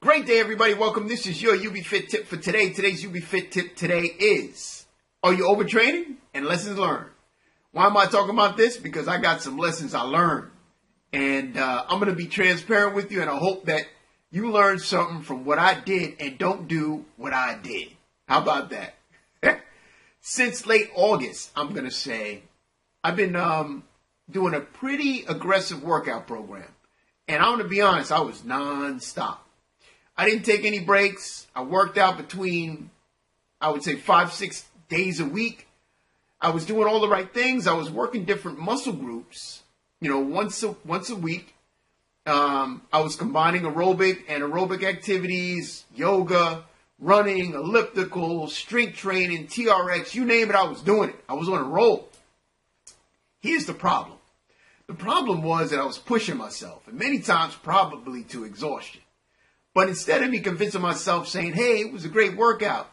Great day, everybody. Welcome. This is your YouBeFit tip for today. Today's YouBeFit tip today is, are you overtraining? And lessons learned. Why am I talking about this? Because I got some lessons I learned. And I'm going to be transparent with you, and I hope that you learn something from what I did and don't do what I did. How about that? Since late August, I'm going to say, I've been doing a pretty aggressive workout program. And I'm going to be honest, I was nonstop. I didn't take any breaks. I worked out between, I would say, 5-6 days a week. I was doing all the right things. I was working different muscle groups, once a week. I was combining aerobic activities, yoga, running, elliptical, strength training, TRX, you name it, I was doing it. I was on a roll. Here's the problem. The problem was that I was pushing myself, and many times probably to exhaustion. But instead of me convincing myself saying, hey, it was a great workout,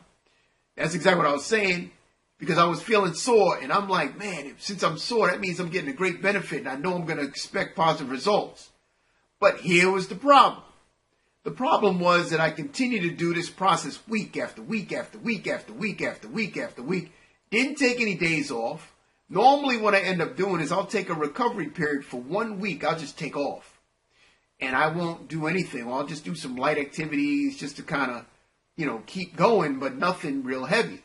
that's exactly what I was saying, because I was feeling sore. And I'm like, man, since I'm sore, that means I'm getting a great benefit, and I know I'm going to expect positive results. But here was the problem. The problem was that I continued to do this process week after week after week after week after week after week. Didn't take any days off. Normally what I end up doing is I'll take a recovery period for 1 week. I'll just take off. And I won't do anything. I'll just do some light activities just to kind of, keep going, but nothing real heavy.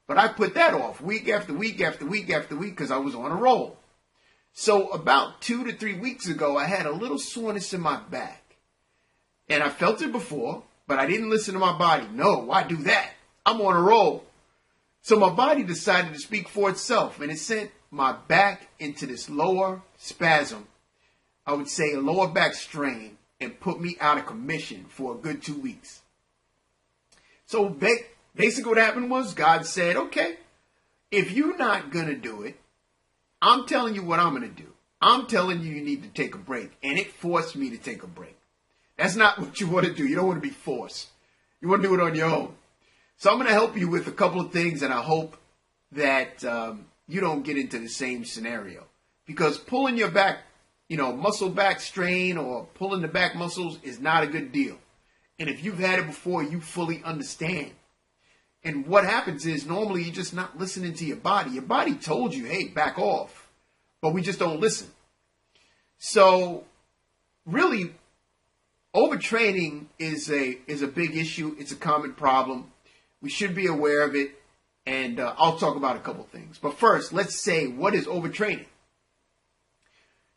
But I put that off week after week after week after week because I was on a roll. So about 2 to 3 weeks ago, I had a little soreness in my back. And I felt it before, but I didn't listen to my body. No, why do that? I'm on a roll. So my body decided to speak for itself, and it sent my back into this lower spasm. I would say a lower back strain, and put me out of commission for a good 2 weeks. So basically what happened was God said, okay, if you're not going to do it, I'm telling you what I'm going to do. I'm telling you need to take a break. And it forced me to take a break. That's not what you want to do. You don't want to be forced. You want to do it on your own. So I'm going to help you with a couple of things, and I hope that you don't get into the same scenario. Because pulling your back, muscle back strain or pulling the back muscles is not a good deal. And if you've had it before, you fully understand. And what happens is normally you're just not listening to your body. Your body told you, hey, back off. But we just don't listen. So really, overtraining is a big issue. It's a common problem. We should be aware of it. And I'll talk about a couple things. But first, let's say, what is overtraining?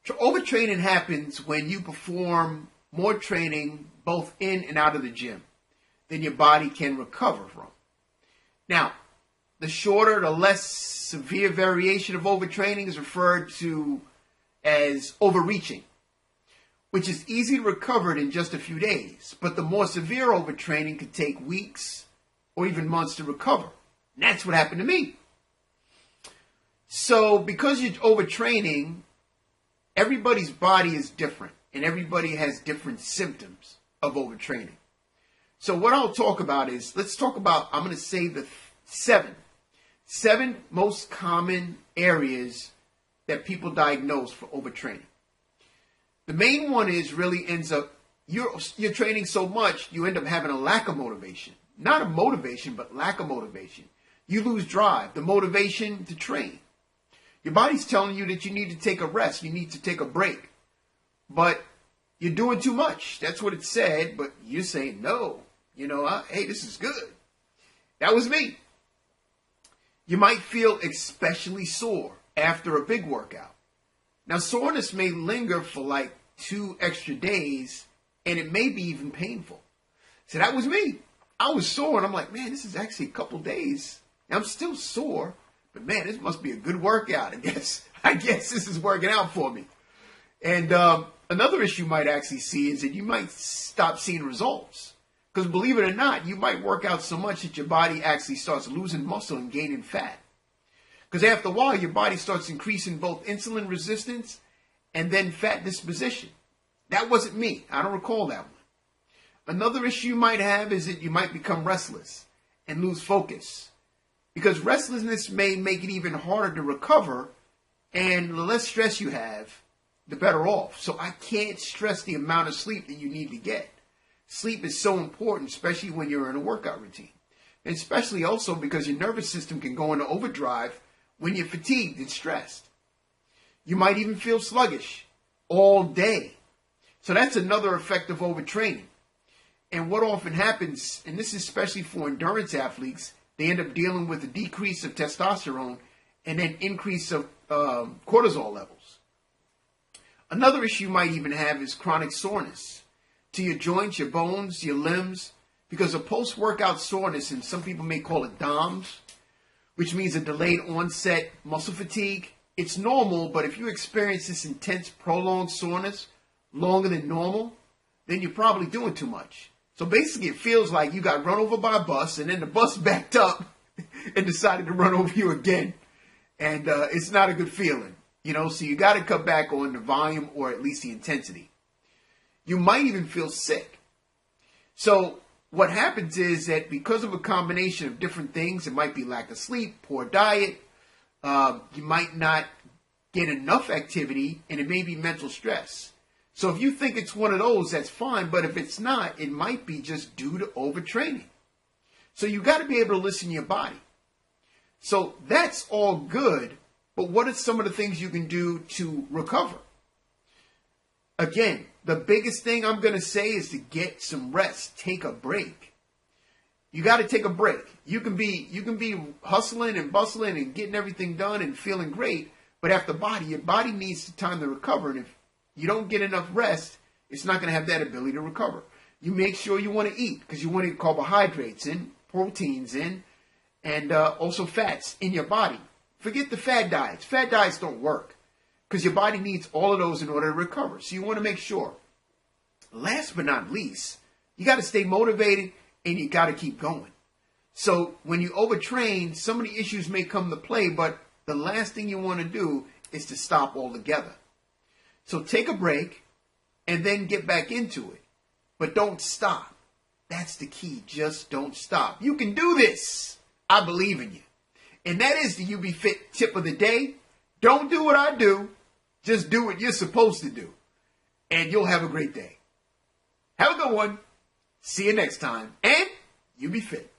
Overtraining happens when you perform more training both in and out of the gym than your body can recover from. Now, the shorter, the less severe variation of overtraining is referred to as overreaching, which is easily recovered in just a few days. But the more severe overtraining could take weeks or even months to recover. And that's what happened to me. So because you're overtraining, everybody's body is different, and everybody has different symptoms of overtraining. So what I'll talk about is, I'm going to say the seven most common areas that people diagnose for overtraining. The main one is really ends up, you're training so much, you end up having a lack of motivation. Not a motivation, but lack of motivation. You lose drive, the motivation to train. Your body's telling you that you need to take a rest. You need to take a break. But you're doing too much. That's what it said. But you're saying, no, hey, this is good. That was me. You might feel especially sore after a big workout. Now, soreness may linger for like 2 extra days, and it may be even painful. So that was me. I was sore, and I'm like, man, this is actually a couple days. I'm still sore. But man, this must be a good workout. I guess this is working out for me. And another issue you might actually see is that you might stop seeing results. Because believe it or not, you might work out so much that your body actually starts losing muscle and gaining fat. Because after a while, your body starts increasing both insulin resistance and then fat disposition. That wasn't me. I don't recall that one. Another issue you might have is that you might become restless and lose focus. Because restlessness may make it even harder to recover, and the less stress you have, the better off. So I can't stress the amount of sleep that you need to get. Sleep is so important, especially when you're in a workout routine. And especially also because your nervous system can go into overdrive when you're fatigued and stressed. You might even feel sluggish all day. So that's another effect of overtraining. And what often happens, and this is especially for endurance athletes, they end up dealing with a decrease of testosterone and then increase of cortisol levels. Another issue you might even have is chronic soreness to your joints, your bones, your limbs, because of post-workout soreness, and some people may call it DOMS, which means a delayed onset muscle fatigue. It's normal, but if you experience this intense prolonged soreness longer than normal, then you're probably doing too much. So basically it feels like you got run over by a bus and then the bus backed up and decided to run over you again. And it's not a good feeling, so you got to cut back on the volume or at least the intensity. You might even feel sick. So what happens is that because of a combination of different things, it might be lack of sleep, poor diet, you might not get enough activity, and it may be mental stress. So if you think it's one of those, that's fine. But if it's not, it might be just due to overtraining. So you got to be able to listen to your body. So that's all good. But what are some of the things you can do to recover? Again, the biggest thing I'm going to say is to get some rest. Take a break. You got to take a break. You can be hustling and bustling and getting everything done and feeling great, but your body needs the time to recover. And if you don't get enough rest, it's not going to have that ability to recover. You make sure you want to eat because you want to get carbohydrates in, proteins in, and also fats in your body. Forget the fad diets. Fad diets don't work because your body needs all of those in order to recover. So you want to make sure. Last but not least, you got to stay motivated and you got to keep going. So when you overtrain, some of the issues may come to play, but the last thing you want to do is to stop altogether. So take a break and then get back into it. But don't stop. That's the key. Just don't stop. You can do this. I believe in you. And that is the UBFit tip of the day. Don't do what I do. Just do what you're supposed to do. And you'll have a great day. Have a good one. See you next time. And you be fit.